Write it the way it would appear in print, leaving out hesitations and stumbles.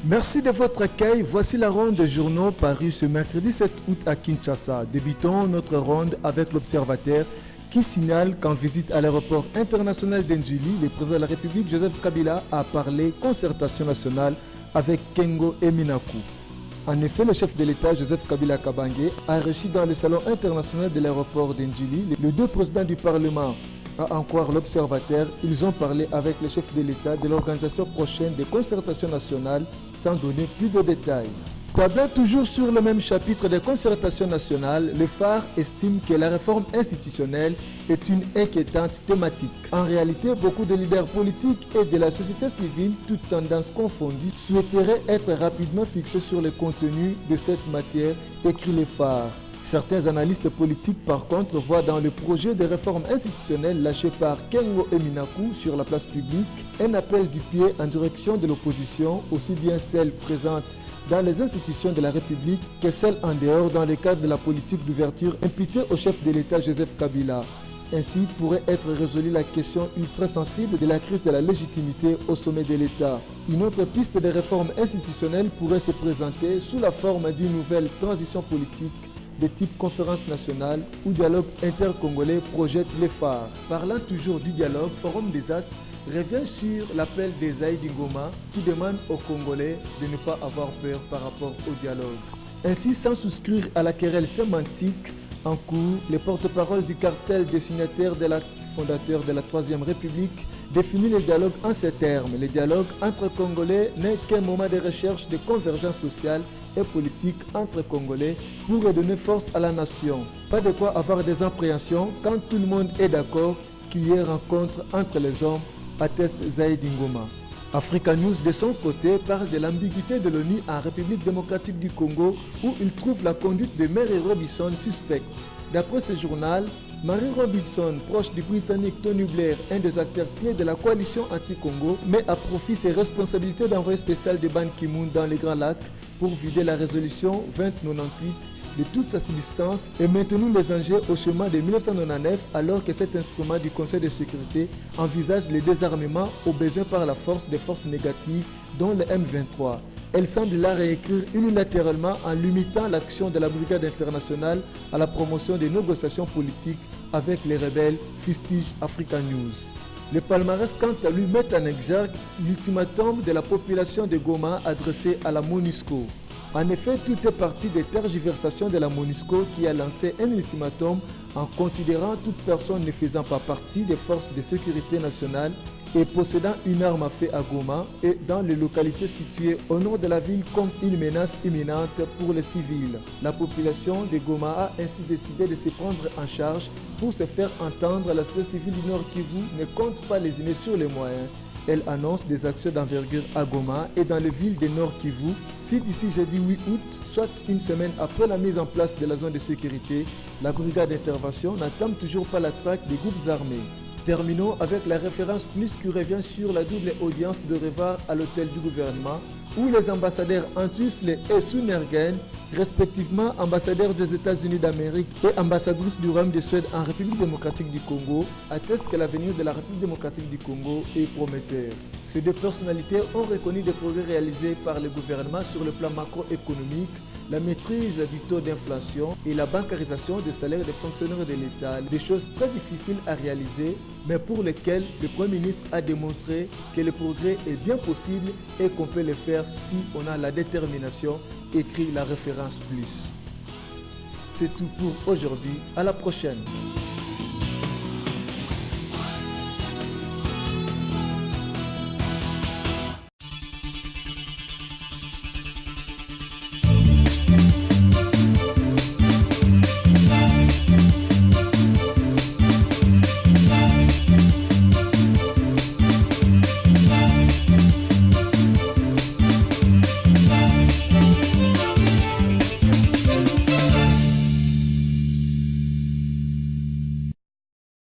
Merci de votre accueil. Voici la ronde de journaux parus ce mercredi 7 août à Kinshasa. Débutons notre ronde avec l'Observateur qui signale qu'en visite à l'aéroport international d'Ndjili, le président de la République Joseph Kabila a parlé concertation nationale avec Kengo Eminaku. En effet, le chef de l'État Joseph Kabila Kabange a reçu dans le salon international de l'aéroport d'Ndjili les deux présidents du Parlement. À en croire l'Observateur, ils ont parlé avec le chef de l'État de l'organisation prochaine des concertations nationales sans donner plus de détails. Tablant toujours sur le même chapitre des concertations nationales, le phare estime que la réforme institutionnelle est une inquiétante thématique. En réalité, beaucoup de leaders politiques et de la société civile, toutes tendances confondues, souhaiteraient être rapidement fixés sur le contenu de cette matière, écrit le phare. Certains analystes politiques, par contre, voient dans le projet de réforme institutionnelle lâché par Kengo Eminaku sur la place publique un appel du pied en direction de l'opposition, aussi bien celle présente dans les institutions de la République que celle en dehors dans le cadre de la politique d'ouverture imputée au chef de l'État Joseph Kabila. Ainsi pourrait être résolue la question ultra sensible de la crise de la légitimité au sommet de l'État. Une autre piste de réforme institutionnelle pourrait se présenter sous la forme d'une nouvelle transition politique de type conférence nationale ou dialogue intercongolais projette les phares. Parlant toujours du dialogue, Forum des As revient sur l'appel d'Esaïe Ngoma qui demande aux Congolais de ne pas avoir peur par rapport au dialogue. Ainsi, sans souscrire à la querelle sémantique en cours, le porte-parole du cartel des signataires de l'acte fondateur de la Troisième République définit le dialogue en ces termes. Le dialogue entre Congolais n'est qu'un moment de recherche de convergence sociale et politique entre Congolais pour redonner force à la nation. Pas de quoi avoir des appréhensions quand tout le monde est d'accord qu'il y ait rencontre entre les hommes, atteste Zaïd Ngoma. Africa News de son côté parle de l'ambiguïté de l'ONU en République démocratique du Congo où il trouve la conduite de Mary Robinson suspecte. D'après ce journal, Mary Robinson, proche du Britannique Tony Blair, un des acteurs clés de la coalition anti-Congo, met à profit ses responsabilités d'envoyé spécial de Ban Ki-moon dans les Grands Lacs pour vider la résolution 2098 de toute sa substance et maintenir les enjeux au chemin de 1999 alors que cet instrument du Conseil de sécurité envisage le désarmement au besoin par la force des forces négatives dont le M23. Elle semble la réécrire unilatéralement en limitant l'action de la brigade internationale à la promotion des négociations politiques avec les rebelles, fustige Africa News. Le palmarès quant à lui met en exergue l'ultimatum de la population de Goma adressé à la MONUSCO. En effet, tout est parti des tergiversations de la MONUSCO qui a lancé un ultimatum en considérant toute personne ne faisant pas partie des forces de sécurité nationale et possédant une arme à feu à Goma et dans les localités situées au nord de la ville comme une menace imminente pour les civils. La population de Goma a ainsi décidé de se prendre en charge pour se faire entendre. La société civile du Nord Kivu ne compte pas lésiner sur les moyens. Elle annonce des actions d'envergure à Goma et dans les villes de Nord Kivu, si d'ici jeudi 8 août, soit une semaine après la mise en place de la zone de sécurité, la brigade d'intervention n'entame toujours pas la traque des groupes armés. Terminons avec la référence plus qui revient sur la double audience de Revard à l'hôtel du gouvernement où les ambassadeurs Antusle et Sunergen, respectivement ambassadeurs des États-Unis d'Amérique et ambassadrice du Royaume de Suède en République démocratique du Congo, attestent que l'avenir de la République démocratique du Congo est prometteur. Ces deux personnalités ont reconnu des progrès réalisés par le gouvernement sur le plan macroéconomique, la maîtrise du taux d'inflation et la bancarisation des salaires des fonctionnaires de l'État, des choses très difficiles à réaliser, mais pour lesquelles le Premier ministre a démontré que le progrès est bien possible et qu'on peut le faire si on a la détermination, écrit la référence plus. C'est tout pour aujourd'hui, à la prochaine.